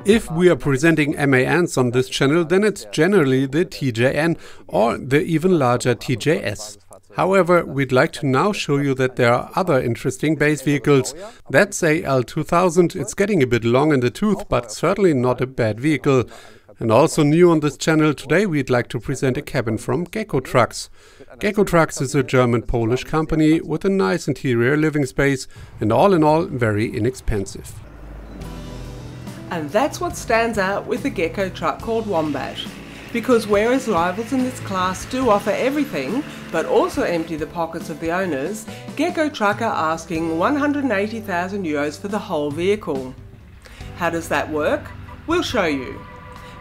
If we are presenting MANs on this channel, then it's generally the TJN or the even larger TJS. However, we'd like to now show you that there are other interesting base vehicles. That's a L2000, it's getting a bit long in the tooth, but certainly not a bad vehicle. And also new on this channel, today we'd like to present a cabin from Gekkotruck. Gekkotruck is a German-Polish company with a nice interior living space and all in all very inexpensive. And that's what stands out with the Gekkotruck called Wombat. Because whereas rivals in this class do offer everything, but also empty the pockets of the owners, Gekkotruck are asking 180,000 euros for the whole vehicle. How does that work? We'll show you.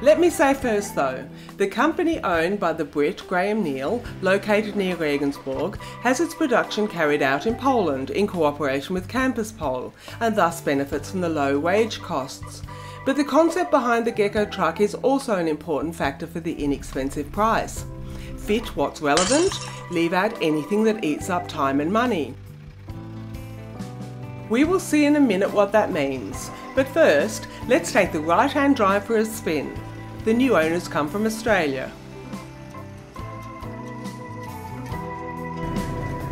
Let me say first though, the company owned by the Brit Graham Neal, located near Regensburg, has its production carried out in Poland in cooperation with Campus Pol, and thus benefits from the low wage costs. But the concept behind the Gekkotruck is also an important factor for the inexpensive price. Fit what's relevant, leave out anything that eats up time and money. We will see in a minute what that means, but first, let's take the right-hand drive for a spin. The new owners come from Australia.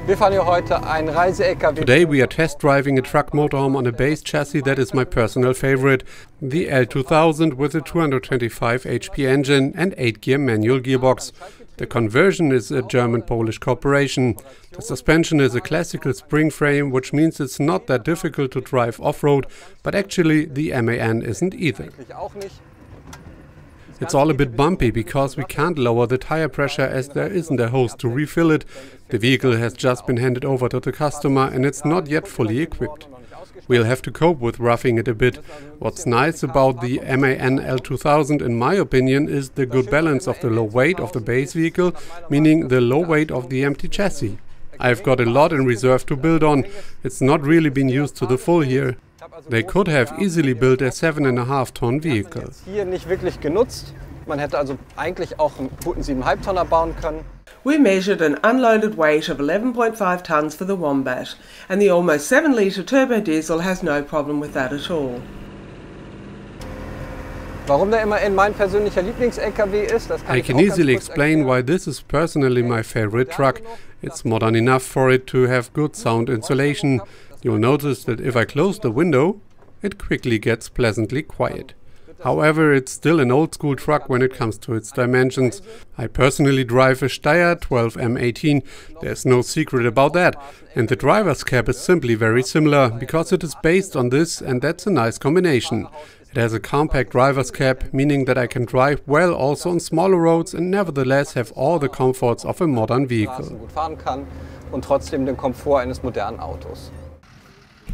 Today we are test driving a truck motorhome on a base chassis that is my personal favorite, the L2000 with a 225 HP engine and 8-gear manual gearbox. The conversion is a German-Polish cooperation. The suspension is a classical spring frame, which means it's not that difficult to drive off-road, but actually the MAN isn't either. It's all a bit bumpy because we can't lower the tire pressure as there isn't a hose to refill it. The vehicle has just been handed over to the customer and it's not yet fully equipped. We'll have to cope with roughing it a bit. What's nice about the MAN L2000 in my opinion is the good balance of the low weight of the base vehicle, meaning the low weight of the empty chassis. I've got a lot in reserve to build on. It's not really been used to the full here. They could have easily built a 7,5-ton vehicle. We measured an unloaded weight of 11.5 tons for the Wombat, and the almost 7-litre turbo diesel has no problem with that at all. I can easily explain why this is personally my favorite truck. It's modern enough for it to have good sound insulation. You'll notice that if I close the window, it quickly gets pleasantly quiet. However, it's still an old-school truck when it comes to its dimensions. I personally drive a Steyr 12M18, there's no secret about that. And the driver's cab is simply very similar, because it is based on this and that's a nice combination. It has a compact driver's cab, meaning that I can drive well also on smaller roads and nevertheless have all the comforts of a modern vehicle.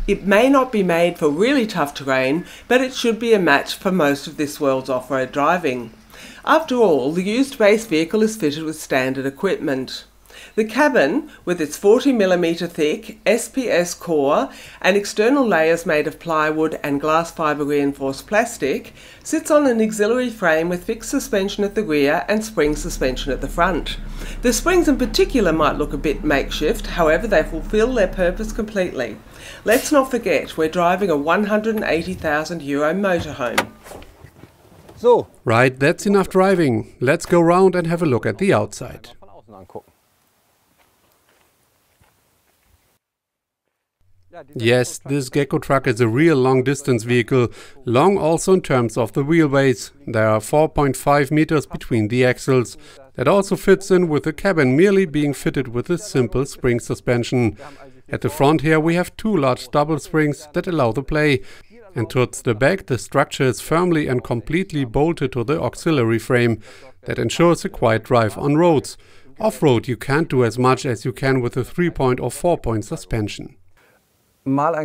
It may not be made for really tough terrain, but it should be a match for most of this world's off-road driving. After all, the used base vehicle is fitted with standard equipment. The cabin, with its 40mm thick SPS core and external layers made of plywood and glass fibre reinforced plastic, sits on an auxiliary frame with fixed suspension at the rear and spring suspension at the front. The springs in particular might look a bit makeshift, however they fulfil their purpose completely. Let's not forget we're driving a 180,000 euro motorhome. Right, that's enough driving. Let's go round and have a look at the outside. Yes, this Gekkotruck is a real long-distance vehicle, long also in terms of the wheelbase. There are 4.5 meters between the axles. That also fits in with the cabin merely being fitted with a simple spring suspension. At the front here we have two large double springs that allow the play. And towards the back the structure is firmly and completely bolted to the auxiliary frame. That ensures a quiet drive on roads. Off-road you can't do as much as you can with a 3-point or 4-point suspension. By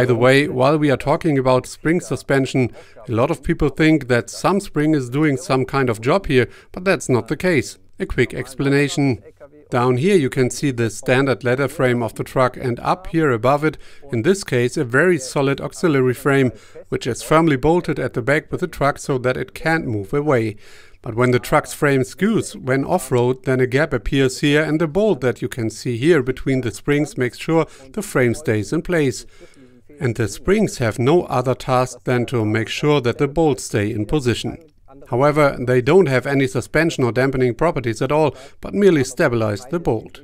the way, while we are talking about spring suspension, a lot of people think that some spring is doing some kind of job here, but that's not the case. A quick explanation. Down here you can see the standard ladder frame of the truck, and up here above it, in this case a very solid auxiliary frame, which is firmly bolted at the back with the truck so that it can't move away. But when the truck's frame skews when off-road, then a gap appears here, and the bolt that you can see here between the springs makes sure the frame stays in place. And the springs have no other task than to make sure that the bolts stay in position. However, they don't have any suspension or dampening properties at all, but merely stabilize the bolt.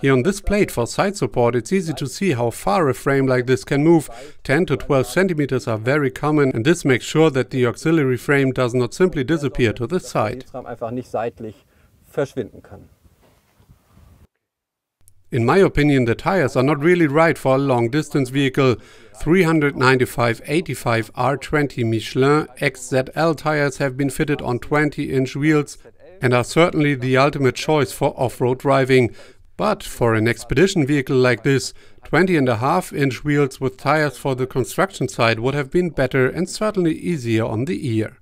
Here on this plate for side support, it's easy to see how far a frame like this can move. 10 to 12 centimeters are very common, and this makes sure that the auxiliary frame does not simply disappear to the side. In my opinion, the tires are not really right for a long-distance vehicle. 395/85 R20 Michelin XZL tires have been fitted on 20-inch wheels and are certainly the ultimate choice for off-road driving. But for an expedition vehicle like this, 20.5-inch wheels with tires for the construction side would have been better and certainly easier on the ear.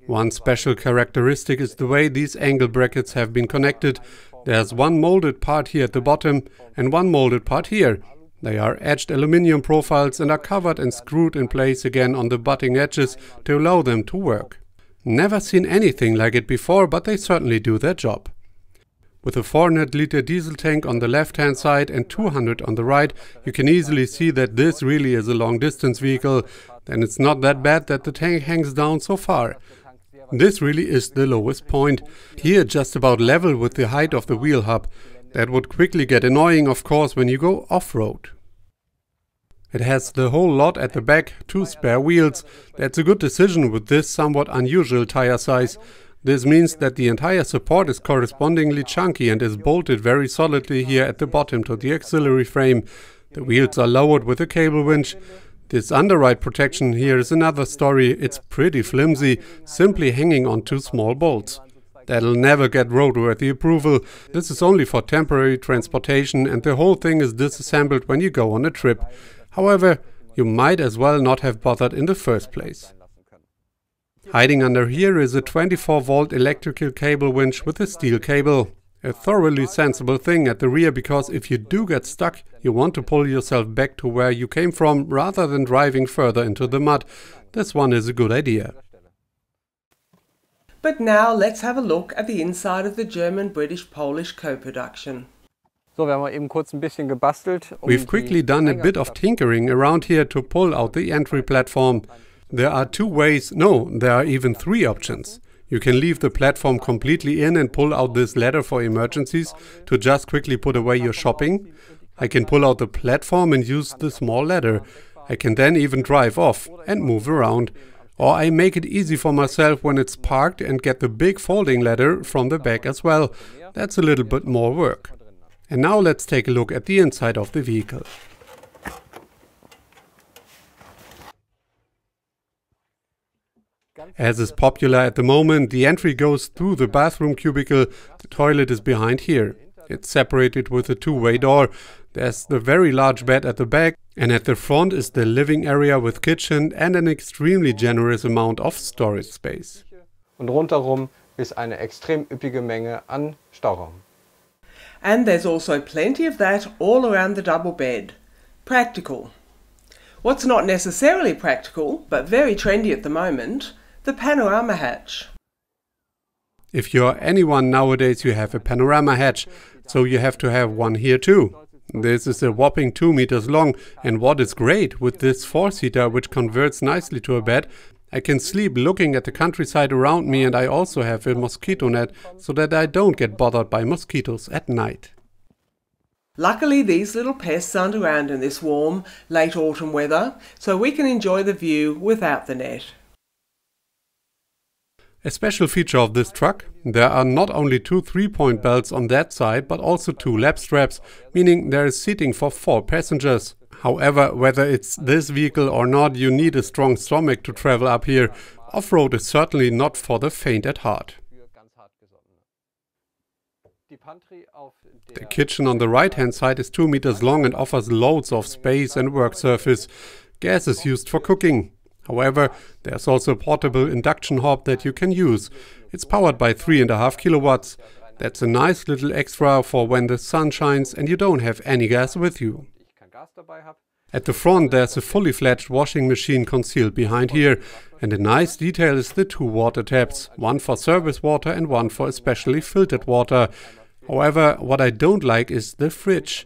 One special characteristic is the way these angle brackets have been connected. There's one molded part here at the bottom and one molded part here. They are edged aluminium profiles and are covered and screwed in place again on the butting edges to allow them to work. Never seen anything like it before, but they certainly do their job. With a 400-liter diesel tank on the left-hand side and 200 on the right, you can easily see that this really is a long-distance vehicle. Then it's not that bad that the tank hangs down so far. This really is the lowest point. Here just about level with the height of the wheel hub. That would quickly get annoying, of course, when you go off-road. It has the whole lot at the back, 2 spare wheels. That's a good decision with this somewhat unusual tire size. This means that the entire support is correspondingly chunky and is bolted very solidly here at the bottom to the auxiliary frame. The wheels are lowered with a cable winch. This underride protection here is another story. It's pretty flimsy, simply hanging on 2 small bolts. That'll never get roadworthy approval. This is only for temporary transportation and the whole thing is disassembled when you go on a trip. However, you might as well not have bothered in the first place. Hiding under here is a 24-volt electrical cable winch with a steel cable. A thoroughly sensible thing at the rear, because if you do get stuck, you want to pull yourself back to where you came from rather than driving further into the mud. This one is a good idea. But now let's have a look at the inside of the German-British-Polish co-production. We've quickly done a bit of tinkering around here to pull out the entry platform. There are 2 ways, no, there are even 3 options. You can leave the platform completely in and pull out this ladder for emergencies to just quickly put away your shopping. I can pull out the platform and use the small ladder. I can then even drive off and move around. Or I make it easy for myself when it's parked and get the big folding ladder from the back as well. That's a little bit more work. And now let's take a look at the inside of the vehicle. As is popular at the moment, the entry goes through the bathroom cubicle. The toilet is behind here. It's separated with a 2-way door. There's the very large bed at the back, and at the front is the living area with kitchen and an extremely generous amount of storage space. Und rundherum ist eine extrem üppige Menge an Stauraum. And there's also plenty of that all around the double bed. Practical. What's not necessarily practical, but very trendy at the moment, the panorama hatch. If you're anyone nowadays, you have a panorama hatch, so you have to have one here too. This is a whopping 2 meters long, and what is great with this 4-seater, which converts nicely to a bed, I can sleep looking at the countryside around me, and I also have a mosquito net so that I don't get bothered by mosquitoes at night. Luckily these little pests aren't around in this warm, late autumn weather, so we can enjoy the view without the net. A special feature of this truck, there are not only 2 3-point belts on that side, but also 2 lap straps, meaning there is seating for 4 passengers. However, whether it's this vehicle or not, you need a strong stomach to travel up here. Off-road is certainly not for the faint at heart. The kitchen on the right-hand side is 2 meters long and offers loads of space and work surface. Gas is used for cooking. However, there's also a portable induction hob that you can use. It's powered by 3.5 kilowatts. That's a nice little extra for when the sun shines and you don't have any gas with you. At the front there's a fully fledged washing machine concealed behind here, and a nice detail is the two water taps, one for service water and one for especially filtered water. However, what I don't like is the fridge.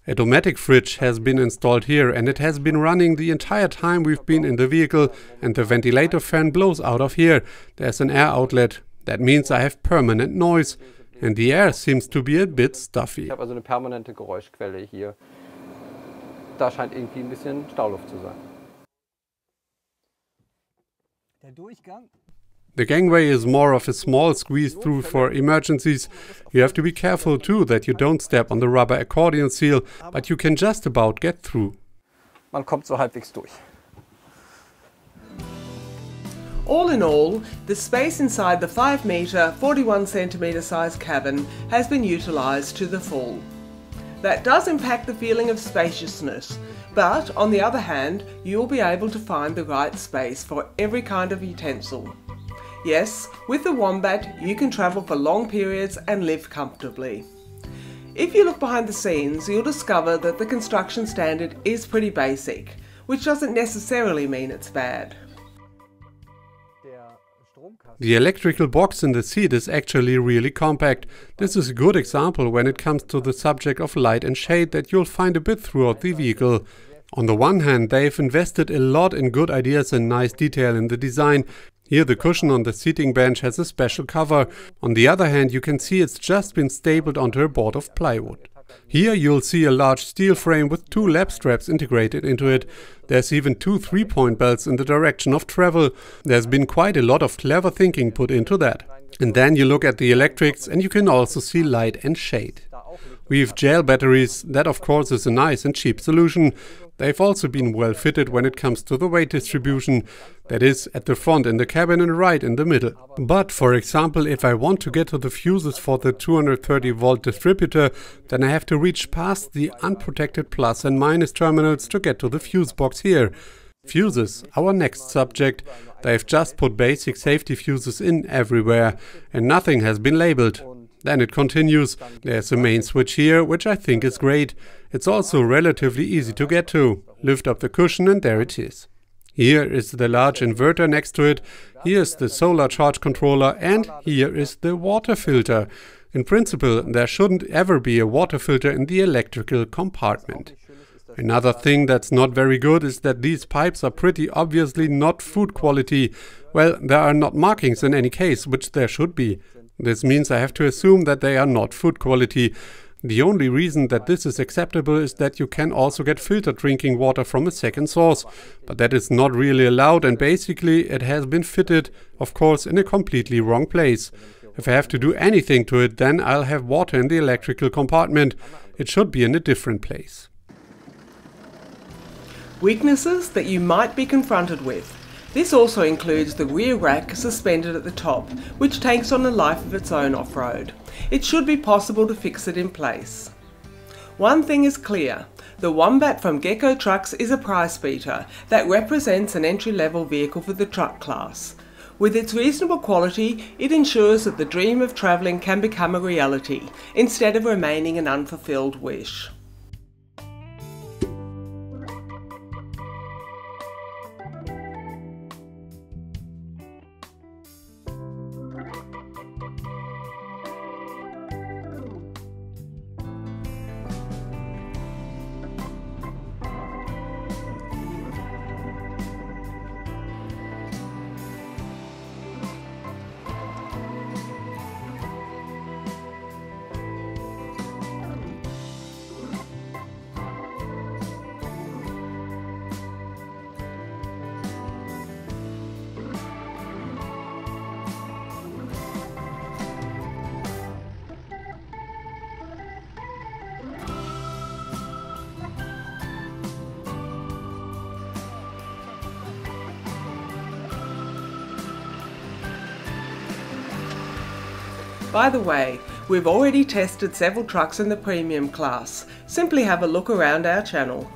A Dometic fridge has been installed here, and it has been running the entire time we've been in the vehicle, and the ventilator fan blows out of here. There's an air outlet. That means I have permanent noise, and the air seems to be a bit stuffy. Ich habe also eine permanente Geräuschquelle hier. Da scheint irgendwie ein bisschen Stauluft zu sein. The gangway is more of a small squeeze-through for emergencies. You have to be careful too that you don't step on the rubber accordion seal, but you can just about get through. Man kommt so halbwegs durch. All in all, the space inside the 5 metre, 41 centimetre size cabin has been utilised to the full. That does impact the feeling of spaciousness, but on the other hand, you'll be able to find the right space for every kind of utensil. Yes, with the Wombat you can travel for long periods and live comfortably. If you look behind the scenes, you'll discover that the construction standard is pretty basic, which doesn't necessarily mean it's bad. The electrical box in the seat is actually really compact. This is a good example when it comes to the subject of light and shade that you'll find a bit throughout the vehicle. On the one hand, they've invested a lot in good ideas and nice detail in the design. Here the cushion on the seating bench has a special cover. On the other hand, you can see it's just been stapled onto a board of plywood. Here you'll see a large steel frame with 2 lap straps integrated into it. There's even 2 3-point belts in the direction of travel. There's been quite a lot of clever thinking put into that. And then you look at the electrics and you can also see light and shade. We've gel batteries. That of course is a nice and cheap solution. They've also been well fitted when it comes to the weight distribution. That is, at the front in the cabin and right in the middle. But for example, if I want to get to the fuses for the 230 volt distributor, then I have to reach past the unprotected plus and minus terminals to get to the fuse box here. Fuses, our next subject. They've just put basic safety fuses in everywhere, and nothing has been labeled. Then it continues. There's a main switch here, which I think is great. It's also relatively easy to get to. Lift up the cushion and there it is. Here is the large inverter next to it. Here's the solar charge controller, and here is the water filter. In principle, there shouldn't ever be a water filter in the electrical compartment. Another thing that's not very good is that these pipes are pretty obviously not food quality. Well, there are not markings in any case, which there should be. This means I have to assume that they are not food quality. The only reason that this is acceptable is that you can also get filtered drinking water from a second source. But that is not really allowed, and basically it has been fitted, of course, in a completely wrong place. If I have to do anything to it, then I'll have water in the electrical compartment. It should be in a different place. Weaknesses that you might be confronted with. This also includes the rear rack suspended at the top, which takes on a life of its own off-road. It should be possible to fix it in place. One thing is clear, the Wombat from Gekkotruck is a price beater that represents an entry-level vehicle for the truck class. With its reasonable quality, it ensures that the dream of travelling can become a reality, instead of remaining an unfulfilled wish. By the way, we've already tested several trucks in the premium class. Simply have a look around our channel.